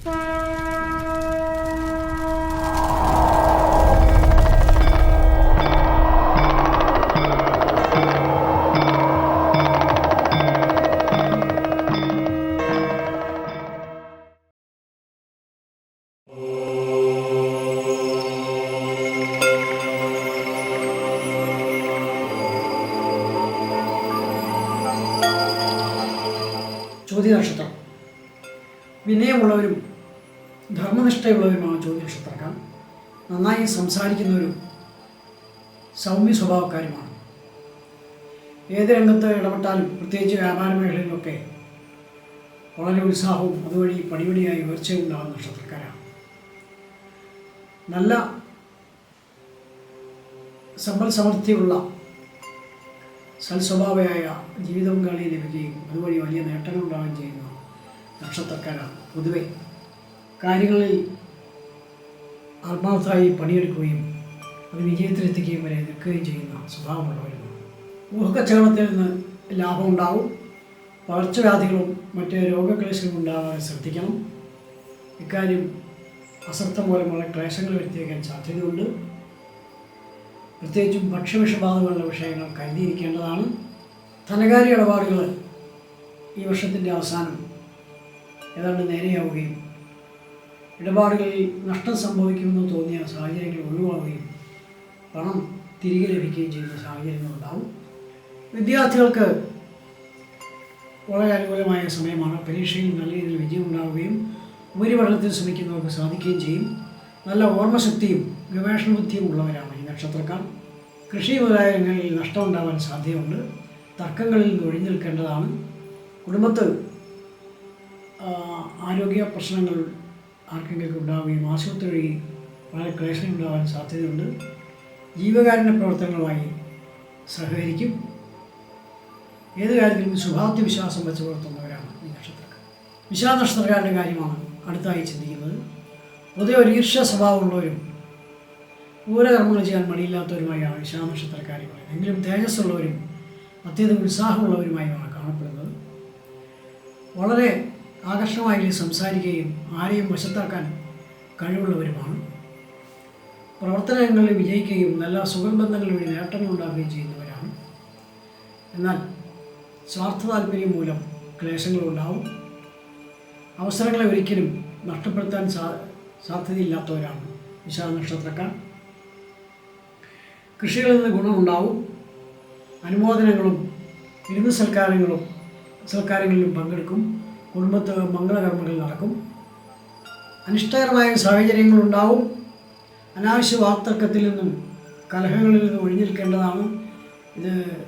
ചോദ്യനക്ഷത്രം വിനയമുള്ളവരും ധർമ്മനിഷ്ഠയുള്ളവരുമാണ് ചോദ്യനക്ഷത്രക്കാർ. നന്നായി സംസാരിക്കുന്നവരും സൗമ്യ സ്വഭാവക്കാരുമാണ്. ഏത് രംഗത്ത് ഇടപെട്ടാലും, പ്രത്യേകിച്ച് വ്യാപാര മേഖലയിലൊക്കെ വളരെ ഉത്സാഹവും അതുവഴി പടിപടിയായി ഉയർച്ചയും ഉണ്ടാകുന്ന നക്ഷത്രക്കാരാണ്. നല്ല സമ്പൽ സമൃദ്ധിയുള്ള സൽസ്വഭാവയായ ജീവിത പങ്കാളിയെ ലഭിക്കുകയും അതുവഴി വലിയ നേട്ടങ്ങൾ ഉണ്ടാവുകയും ചെയ്യുന്ന നക്ഷത്രക്കാരാണ്. പൊതുവെ കാര്യങ്ങളിൽ ആത്മാർത്ഥമായി പണിയെടുക്കുകയും അത് വിജയത്തിലെത്തിക്കുകയും വരെ നിൽക്കുകയും ചെയ്യുന്ന സ്വഭാവമുള്ളവരുമാണ്. ഊഹക്കച്ചവടത്തിൽ നിന്ന് ലാഭമുണ്ടാവും. പകർച്ചവ്യാധികളും മറ്റ് രോഗക്ലേശങ്ങളും ഉണ്ടാകാൻ ശ്രദ്ധിക്കണം. ഇക്കാര്യം അശ്രദ്ധ മൂലമുള്ള ക്ലേശങ്ങൾ വരുത്തിവെക്കാൻ സാധ്യതയുണ്ട്. പ്രത്യേകിച്ചും ഭക്ഷ്യവിഷബാധകളുടെ വിഷയങ്ങൾ കരുതിയിരിക്കേണ്ടതാണ്. ധനകാര്യ ഇടപാടുകൾ ഈ വർഷത്തിൻ്റെ അവസാനം ഏതാണ്ട് നേരെയാവുകയും ഇടപാടുകളിൽ നഷ്ടം സംഭവിക്കുമെന്ന് തോന്നിയ സാഹചര്യങ്ങൾ ഒഴിവാകുകയും പണം തിരികെ ലഭിക്കുകയും ചെയ്യുന്ന സാഹചര്യങ്ങളുണ്ടാവും. വിദ്യാർത്ഥികൾക്ക് വളരെ അനുകൂലമായ സമയമാണ്. പരീക്ഷയിൽ നല്ല രീതിയിൽ വിജയം ഉണ്ടാവുകയും ഉപരിപഠനത്തിൽ ശ്രമിക്കുന്നവർക്ക് സാധിക്കുകയും ചെയ്യും. നല്ല ഓർമ്മശക്തിയും ഗവേഷണ ബുദ്ധിയും ഉള്ളവരാണ് ഈ നക്ഷത്രക്കാർ. കൃഷി മുതലായ രംഗങ്ങളിൽ നഷ്ടമുണ്ടാവാൻ സാധ്യതയുണ്ട്. തർക്കങ്ങളിൽ നിന്ന് ഒഴിഞ്ഞു നിൽക്കേണ്ടതാണ്. കുടുംബത്തിൽ ആരോഗ്യ പ്രശ്നങ്ങൾ ആർക്കെങ്കിലും ഉണ്ടാവുകയും ആശുപത്രി വഴി വളരെ ക്ലേശം ഉണ്ടാവാൻ സാധ്യതയുണ്ട്. ജീവകാരുണ്യ പ്രവർത്തനങ്ങളുമായി സഹകരിക്കും. ഏത് കാര്യത്തിലും ശുഭാപ്തി വിശ്വാസം വെച്ച് പുലർത്തുന്നവരാണ് ഈ നക്ഷത്രക്കാർ. വിശാഖ നക്ഷത്രക്കാരുടെ കാര്യമാണ് അടുത്തായി ചിന്തിക്കുന്നത്. പൊതുവെ ഒരു ഈർഷ്യ സ്വഭാവമുള്ളവരും പൂരകർമ്മങ്ങൾ ചെയ്യാൻ മടിയില്ലാത്തവരുമായാണ് വിശാഖ നക്ഷത്രക്കാർ പറയുന്നത്. എങ്കിലും തേജസ്സുള്ളവരും അത്യധികം ഉത്സാഹമുള്ളവരുമായാണ് കാണപ്പെടുന്നത്. വളരെ ആകർഷകമായി സംസാരിക്കുകയും ആരെയും വശത്താക്കാൻ കഴിവുള്ളവരുമാണ്. പ്രവർത്തനങ്ങളിൽ വിജയിക്കുകയും നല്ല സുഖബന്ധങ്ങൾ വഴി നേട്ടങ്ങൾ ഉണ്ടാക്കുകയും ചെയ്യുന്നവരാണ്. എന്നാൽ സ്വാർത്ഥ താല്പര്യം മൂലം ക്ലേശങ്ങളുണ്ടാവും. അവസരങ്ങളെ ഒരിക്കലും നഷ്ടപ്പെടുത്താൻ സാധ്യതയില്ലാത്തവരാണ് വിശാഖ നക്ഷത്രക്കാർ. കൃഷികളിൽ നിന്ന് ഗുണമുണ്ടാവും. അനുമോദനങ്ങളും വിരുന്ന് സൽക്കാരങ്ങളിലും പങ്കെടുക്കും. കുടുംബത്ത് മംഗളകർമ്മങ്ങൾ നടക്കും. അനിഷ്ടകരമായ സാഹചര്യങ്ങളുണ്ടാവും. അനാവശ്യ വാക്തർക്കത്തിൽ നിന്നും കലഹങ്ങളിൽ നിന്നും ഒഴിഞ്ഞു നിൽക്കേണ്ടതാണ്. ഇത്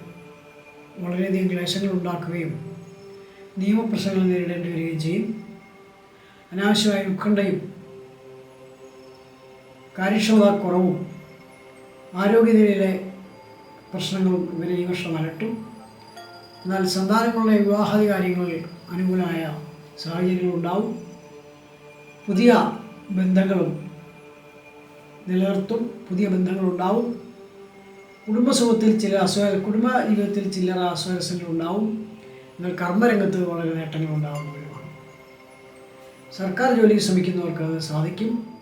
വളരെയധികം ക്ലേശങ്ങൾ ഉണ്ടാക്കുകയും നിയമപ്രശ്നങ്ങൾ നേരിടേണ്ടി വരികയും ചെയ്യും. അനാവശ്യമായ ഉത്കണ്ഠയും കാര്യക്ഷമത കുറവും ആരോഗ്യനിലയിലെ പ്രശ്നങ്ങളും ഇവരെ ഈ വർഷം അലട്ടും. എന്നാൽ സന്താനങ്ങളുടെ വിവാഹാദി കാര്യങ്ങളിൽ അനുകൂലമായ സാഹചര്യങ്ങളുണ്ടാവും. പുതിയ ബന്ധങ്ങളും നിലനിർത്തും. പുതിയ ബന്ധങ്ങളുണ്ടാവും. കുടുംബ ജീവിതത്തിൽ ചില്ലറ അസ്വാരസ്യങ്ങളുണ്ടാവും. എന്നാൽ കർമ്മരംഗത്ത് വളരെ നേട്ടങ്ങളുണ്ടാകുന്നവരുമാണ്. സർക്കാർ ജോലിയിൽ ശ്രമിക്കുന്നവർക്ക് അത് സാധിക്കും.